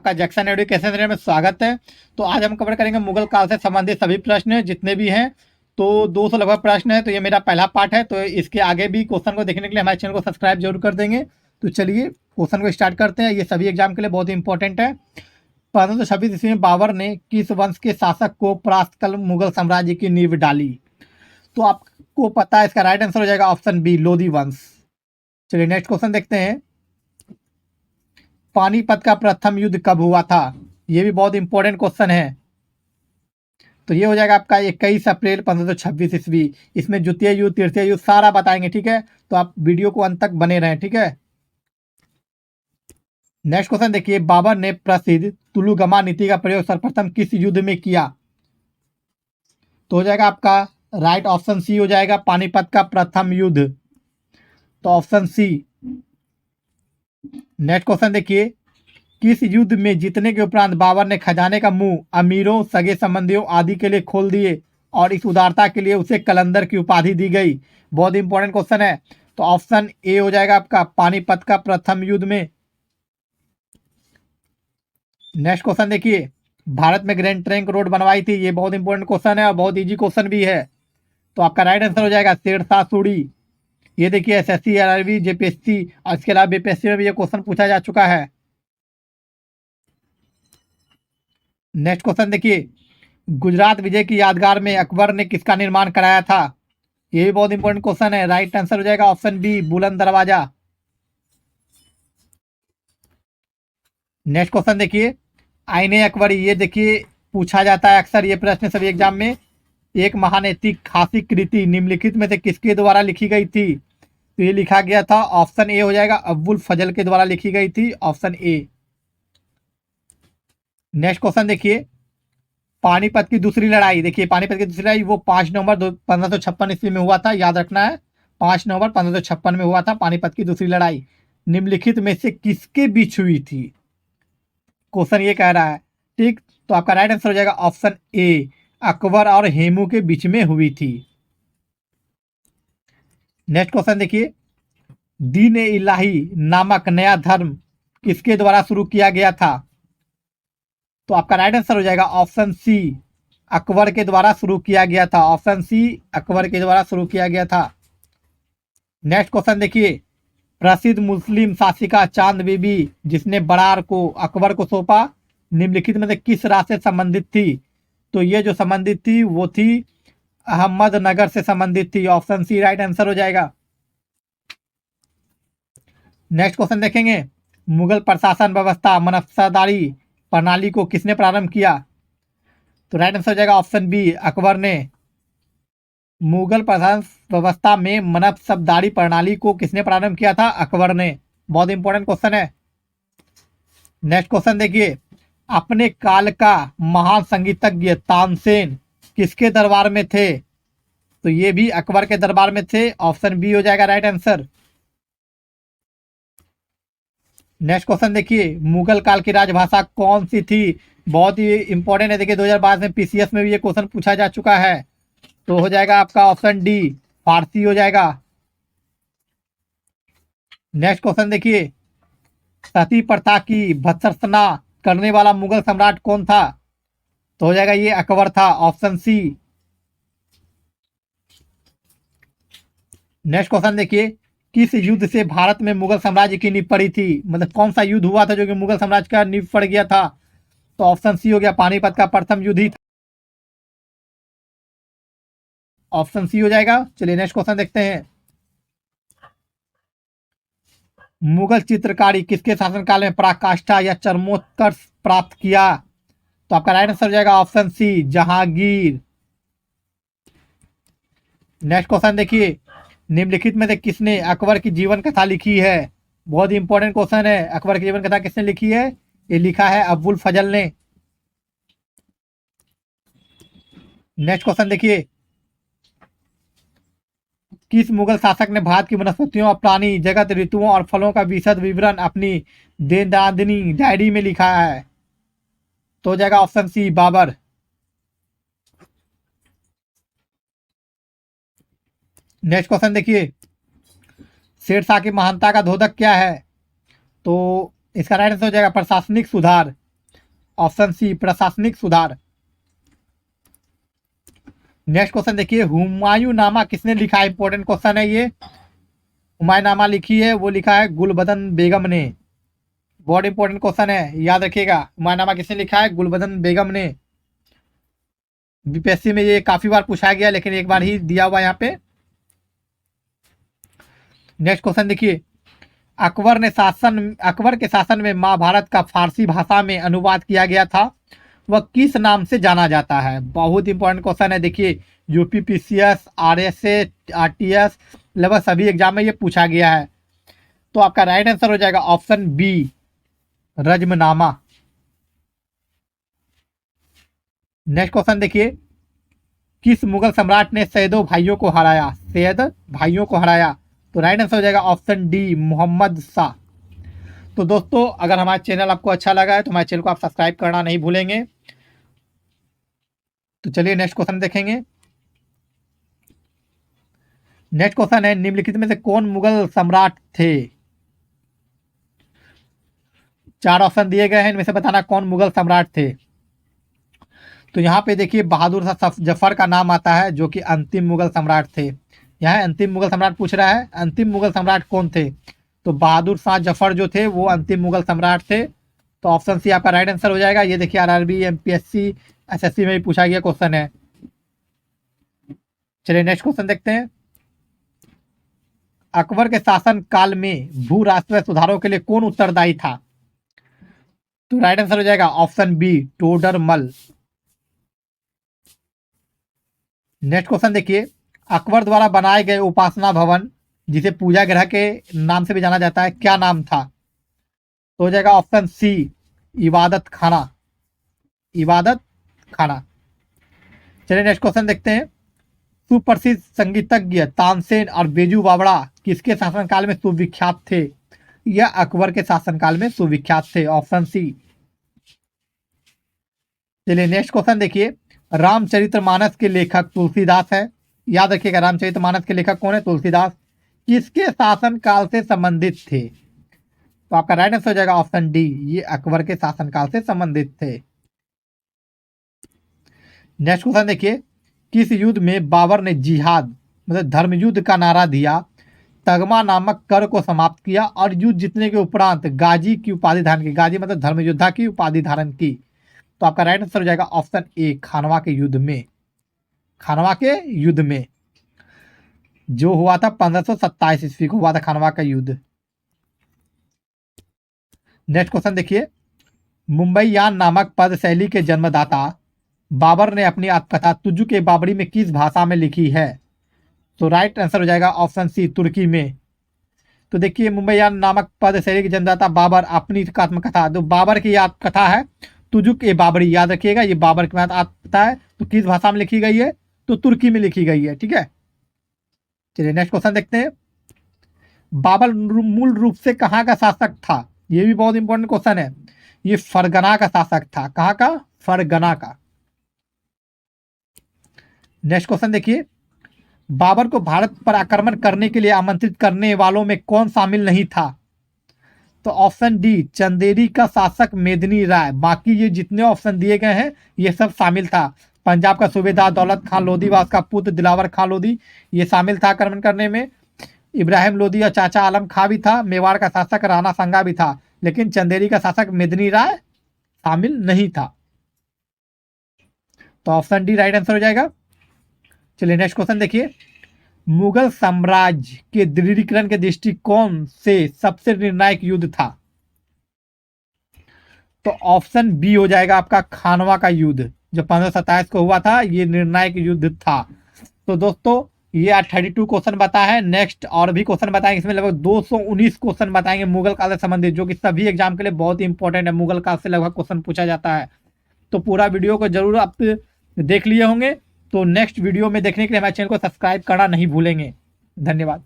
आपका Jackson education centre में स्वागत है। तो आज हम कवर करेंगे मुगल काल से संबंधित सभी प्रश्न जितने भी हैं। तो 200 लगभग प्रश्न है। तो ये मेरा पहला पार्ट है। तो इसके आगे भी क्वेश्चन को देखने के लिए हमारे चैनल को सब्सक्राइब जरूर कर देंगे। तो चलिए क्वेश्चन को स्टार्ट करते हैं। ये सभी एग्जाम के लिए बहुत ही इंपॉर्टेंट है। 1526 ईस्वी में बाबर ने किस वंश के शासक को परास्त कर मुगल साम्राज्य की नींव डाली? तो आपको पता है, इसका राइट आंसर हो जाएगा ऑप्शन बी, लोधी वंश। चलिए नेक्स्ट क्वेश्चन देखते हैं। पानीपत का प्रथम युद्ध कब हुआ था? ये भी बहुत इंपॉर्टेंट क्वेश्चन है। तो ये हो जाएगा आपका 21 अप्रैल 1526 ईस्वी। इसमें द्वितीय युद्ध, तृतीय युद्ध सारा बताएंगे, ठीक है। तो आप वीडियो को अंत तक बने रहें, ठीक है। नेक्स्ट क्वेश्चन देखिए, बाबर ने प्रसिद्ध तुलुगमा नीति का प्रयोग सर्वप्रथम किस युद्ध में किया? तो हो जाएगा आपका राइट ऑप्शन सी हो जाएगा, पानीपत का प्रथम युद्ध। तो ऑप्शन सी। नेक्स्ट क्वेश्चन देखिए, किस युद्ध में जीतने के उपरांत बाबर ने खजाने का मुंह अमीरों, सगे संबंधियों आदि के लिए खोल दिए और इस उदारता के लिए उसे कलंदर की उपाधि दी गई? बहुत इंपॉर्टेंट क्वेश्चन है। तो ऑप्शन ए हो जाएगा आपका, पानीपत का प्रथम युद्ध में। नेक्स्ट क्वेश्चन देखिए, भारत में ग्रैंड ट्रंक रोड बनवाई थी? ये बहुत इंपॉर्टेंट क्वेश्चन है और बहुत इजी क्वेश्चन भी है। तो आपका राइट आंसर हो जाएगा शेरशाह सूरी। ये देखिए एसएससी, आरआरबी, जेपीएससी और इसके अलावा बीपीएससी में भी ये क्वेश्चन पूछा जा चुका है। नेक्स्ट क्वेश्चन देखिए, गुजरात विजय की यादगार में अकबर ने किसका निर्माण कराया था? ये भी बहुत इंपॉर्टेंट क्वेश्चन है। राइट आंसर हो जाएगा ऑप्शन बी, बुलंद दरवाजा। नेक्स्ट क्वेश्चन देखिए, आईने अकबरी, ये देखिए पूछा जाता है अक्सर ये प्रश्न सभी एग्जाम में। एक महानैतिक खासी कृति निम्नलिखित में से किसके द्वारा लिखी गई थी? तो ये लिखा गया था, ऑप्शन ए हो जाएगा, अब्बुल फजल के द्वारा लिखी गई थी, ऑप्शन ए। नेक्स्ट क्वेश्चन देखिए, पानीपत की दूसरी लड़ाई, देखिए पानीपत की दूसरी लड़ाई वो 5 नवंबर 1556 ईस्वी में हुआ था, याद रखना है। 5 नवंबर 1556 में हुआ था पानीपत की दूसरी लड़ाई। निम्नलिखित में से किसके बीच हुई थी? क्वेश्चन ये कह रहा है, ठीक। तो आपका राइट आंसर हो जाएगा ऑप्शन ए, अकबर और हेमू के बीच में हुई थी। नेक्स्ट क्वेश्चन देखिए, दीन ए इलाही नामक नया धर्म किसके द्वारा शुरू किया गया था? तो आपका राइट आंसर हो जाएगा ऑप्शन सी, अकबर के द्वारा शुरू किया गया था। ऑप्शन सी, अकबर के द्वारा शुरू किया गया था। नेक्स्ट क्वेश्चन देखिए, प्रसिद्ध मुस्लिम शासिका चांद बीबी जिसने बरार को अकबर को सौंपा, निम्नलिखित में से किस राज्य से संबंधित थी? तो ये जो संबंधित थी वो थी अहमदनगर से संबंधित थी। ऑप्शन सी राइट आंसर हो जाएगा। नेक्स्ट क्वेश्चन देखेंगे, मुगल प्रशासन व्यवस्था मनफसादारी प्रणाली को किसने प्रारंभ किया? तो राइट आंसर हो जाएगा ऑप्शन बी, अकबर ने। मुगल प्रशासन व्यवस्था में मनफसबदारी प्रणाली को किसने प्रारंभ किया था? अकबर ने। बहुत इंपॉर्टेंट क्वेश्चन है। नेक्स्ट क्वेश्चन देखिए, अपने काल का महान संगीतज्ञ तानसेन किसके दरबार में थे? तो ये भी अकबर के दरबार में थे। ऑप्शन बी हो जाएगा राइट आंसर। नेक्स्ट क्वेश्चन देखिए, मुगल काल की राजभाषा कौन सी थी? बहुत ही इंपॉर्टेंट है। देखिए 2022 में पीसीएस में भी ये क्वेश्चन पूछा जा चुका है। तो हो जाएगा आपका ऑप्शन डी, फारसी हो जाएगा। नेक्स्ट क्वेश्चन देखिए, सती प्रथा की भत्सना करने वाला मुगल सम्राट कौन था? तो हो जाएगा ये अकबर था, ऑप्शन सी। नेक्स्ट क्वेश्चन देखिए, किस युद्ध से भारत में मुगल साम्राज्य की नींव पड़ी थी? मतलब कौन सा युद्ध हुआ था जो कि मुगल साम्राज्य का नींव पड़ गया था? तो ऑप्शन सी हो गया, पानीपत का प्रथम युद्ध ही था। ऑप्शन सी हो जाएगा। चलिए नेक्स्ट क्वेश्चन देखते हैं, मुगल चित्रकारी किसके शासनकाल में पराकाष्ठा या चरमोत्कर्ष प्राप्त किया? तो आपका राइट आंसर हो जाएगा option C, Jahangir. Next question देखिए, निम्नलिखित में से किसने अकबर की जीवन कथा लिखी है? बहुत ही इंपॉर्टेंट क्वेश्चन है। अकबर की जीवन कथा किसने लिखी है? ये लिखा है अब्बुल फजल ने। नेक्स्ट क्वेश्चन देखिए, किस मुगल शासक ने भारत की वनस्पतियों और प्राणी जगत, ऋतुओं और फलों का विशद विवरण अपनी देनदारनी डायरी में लिखा है? तो हो जाएगा option C, Babur. Next question देखिए, शेरशाह की महानता का द्योतक क्या है? तो इसका राइट आंसर हो जाएगा प्रशासनिक सुधार। ऑप्शन सी प्रशासनिक सुधार। नेक्स्ट क्वेश्चन देखिए, हुमायूं नामा किसने लिखा है? इंपॉर्टेंट क्वेश्चन है ये। हुमायूं नामा लिखी है, वो लिखा है गुलबदन बेगम ने। बहुत इंपॉर्टेंट क्वेश्चन है, याद रखिएगा। हुमायूं नामा किसने लिखा है? गुलबदन बेगम ने। बीपीएससी में ये काफी बार पूछा गया, लेकिन एक बार ही दिया हुआ यहाँ पे। नेक्स्ट क्वेश्चन देखिए, अकबर के शासन में महाभारत का फारसी भाषा में अनुवाद किया गया था, वह किस नाम से जाना जाता है? बहुत इंपॉर्टेंट क्वेश्चन है। देखिए यूपीपीसीएस, आरएसए, आरटीएस लगभग सभी एग्जाम में ये पूछा गया है। तो आपका राइट आंसर हो जाएगा option B, Razmnama. Next question देखिए, किस मुगल सम्राट ने सैयदों भाइयों को हराया? सैयद भाइयों को हराया। तो राइट आंसर हो जाएगा ऑप्शन डी, मोहम्मद शाह। तो दोस्तों, अगर हमारा चैनल आपको अच्छा लगा है तो हमारे चैनल को आप सब्सक्राइब करना नहीं भूलेंगे। तो चलिए नेक्स्ट क्वेश्चन देखेंगे। नेक्स्ट क्वेश्चन है, निम्नलिखित में से कौन मुगल सम्राट थे? 4 ऑप्शन दिए गए हैं, इनमें से बताना कौन मुगल सम्राट थे। तो यहाँ पे देखिए बहादुर शाह जफर का नाम आता है, जो कि अंतिम मुगल सम्राट थे। यहाँ अंतिम मुगल सम्राट पूछ रहा है, अंतिम मुगल सम्राट कौन थे? तो बहादुर शाह जफर जो थे वो अंतिम मुगल सम्राट थे। तो ऑप्शन सी आपका राइट आंसर हो जाएगा। ये देखिए आरआरबी, एमपीएससी, एसएससी में भी पूछा गया क्वेश्चन है। चलिए नेक्स्ट क्वेश्चन देखते हैं। अकबर के शासन काल में भू राजस्व सुधारों के लिए कौन उत्तरदायी था? तो राइट आंसर हो जाएगा option B, Todarmal. Next question देखिए, अकबर द्वारा बनाए गए उपासना भवन, जिसे पूजा गृह के नाम से भी जाना जाता है, क्या नाम था? तो हो जाएगा ऑप्शन सी, इबादत खाना। इबादत खाना। चलिए नेक्स्ट क्वेश्चन देखते हैं। सुप्रसिद्ध संगीतज्ञ तानसेन और बेजू बावड़ा किसके शासनकाल में सुविख्यात थे? यह अकबर के शासनकाल में सुविख्यात थे। Option C. चलिए नेक्स्ट क्वेश्चन देखिए, रामचरितमानस के लेखक तुलसीदास है। याद रखिएगा, रामचरितमानस के लेखक कौन है? तुलसीदास। किसके शासनकाल से संबंधित थे? तो आपका राइट आंसर हो जाएगा ऑप्शन डी, ये अकबर के शासनकाल से संबंधित थे। नेक्स्ट क्वेश्चन देखिए, किस युद्ध में बाबर ने जिहाद मतलब धर्म युद्ध का नारा दिया, तगमा नामक कर को समाप्त किया और युद्ध जीतने के उपरांत गाजी की उपाधि धारण की? गाजी मतलब धर्म योद्धा की उपाधि धारण की। तो आपका राइट आंसर हो जाएगा ऑप्शन ए, खानवा के युद्ध में। खानवा के युद्ध में जो हुआ था 1527 ईस्वी को हुआ था खानवा का युद्ध। नेक्स्ट क्वेश्चन देखिए, मुंबईयान नामक पद शैली के जन्मदाता बाबर ने अपनी आत्मकथा तुझु के बाबरी में किस भाषा में लिखी है? तो राइट आंसर हो जाएगा ऑप्शन सी, तुर्की में। तो देखिए मुंबईयान नामक पद शैली के जन्मदाता बाबर अपनी आत्मकथा, तो बाबर की आत्मकथा है तुझु के बाबरी। याद रखिएगा, ये बाबर की आत्मकथा है। तो किस भाषा में लिखी गई है? तो तुर्की में लिखी गई है। ठीक है, चलिए नेक्स्ट क्वेश्चन देखते हैं। बाबर मूल रूप से कहाँ का शासक था? ये भी बहुत इंपॉर्टेंट क्वेश्चन है। ये फरगना का शासक था। कहाँ का? फरगना का। नेक्स्ट क्वेश्चन देखिए, बाबर को भारत पर आक्रमण करने के लिए आमंत्रित करने वालों में कौन शामिल नहीं था? तो ऑप्शन डी, चंदेरी का शासक मेदिनी राय। बाकी ये जितने ऑप्शन दिए गए हैं ये सब शामिल था। पंजाब का सूबेदार दौलत खान लोधी व उसका पुत्र दिलावर खान लोधी, ये शामिल था आक्रमण करने में। इब्राहिम लोधी और चाचा आलम खां भी था। मेवाड़ का शासक राणा संगा भी था, लेकिन चंदेरी का शासक मेदिनी राय शामिल नहीं था। तो ऑप्शन डी राइट आंसर हो जाएगा। चलिए नेक्स्ट क्वेश्चन देखिए, मुगल साम्राज्य के दृढ़ीकरण के दृष्टिकोण से सबसे निर्णायक युद्ध था? तो ऑप्शन बी हो जाएगा आपका, खानवा का युद्ध, जो 1527 को हुआ था। ये निर्णायक युद्ध था। तो दोस्तों ये 32 क्वेश्चन बताया है। नेक्स्ट और भी क्वेश्चन बताएंगे, इसमें लगभग 219 क्वेश्चन बताएंगे मुगल काल से संबंधित, जो कि सभी एग्जाम के लिए बहुत ही इंपॉर्टेंट है। मुगल काल से लगभग क्वेश्चन पूछा जाता है। तो पूरा वीडियो को जरूर आप देख लिए होंगे। तो नेक्स्ट वीडियो में देखने के लिए हमारे चैनल को सब्सक्राइब करना नहीं भूलेंगे। धन्यवाद।